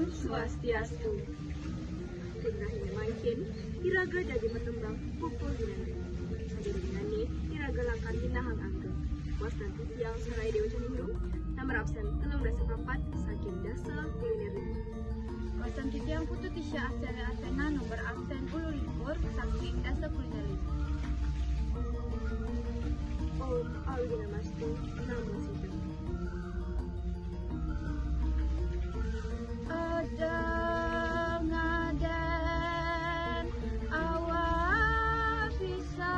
Swastiastu. Punah makin iraga jadi bertembang pukul dinanda. Ada dinani iraga langkah dinahang angka. Was nanti tiang sarai dewa cemindung. Nomor absen telung dasa papat saking dasa kuliner. Wasan tiang putu tisya asena nomor absen ulu libur saking dasa kuliner. Om Alwina Mastu Namo Sidang. Ada ngadan awak bisa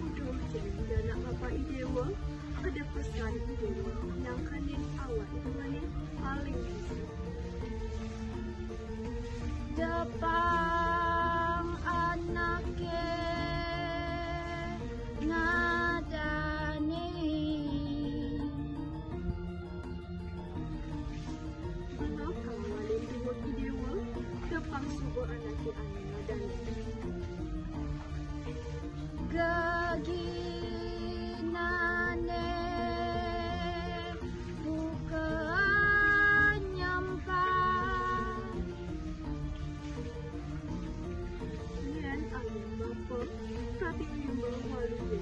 Uduh jadi anak bapak idewa. Ada pesan idewa yang kanin awak itu kanin paling bisa. Jepang anake ngadani Ano kalau walin timur idewa Jepang subo anaki anu ngadani. gaginane bukan nyampak Yan ang bapak tapi nimbang waluwe.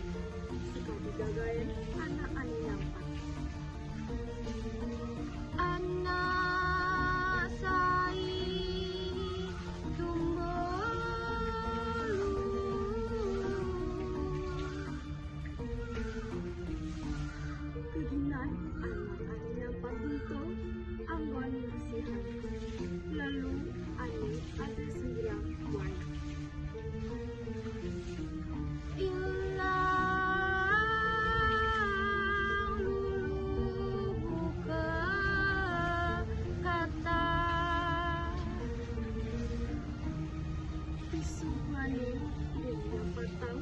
Sekali gagayan anak-anak nampak. anak sai tumbulu Keginan anak-anak nampak itu anggon nasihat. Lalu ani ada 9 buah. ilang lulu buka kata Isumani dengan patang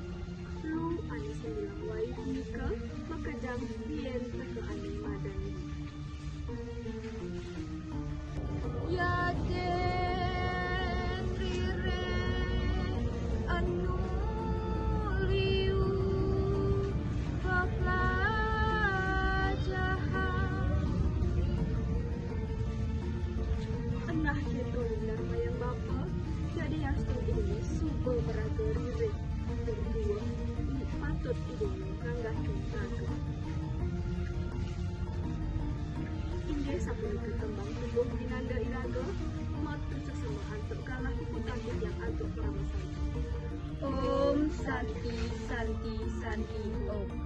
lu ani 9 wai nika makadang bien ke ani madani. ya den rire anu liu jahat Enah gitu dan mayang bapa jadi yang setuju ini subo beraga rire berdua ini patut idenya kanggah naga. Indah sampai ke kembang tubuh dinanda iraga matu sesama antuk kalah ikutan yang agak kurang saja. Om Santi Santi Santi Om.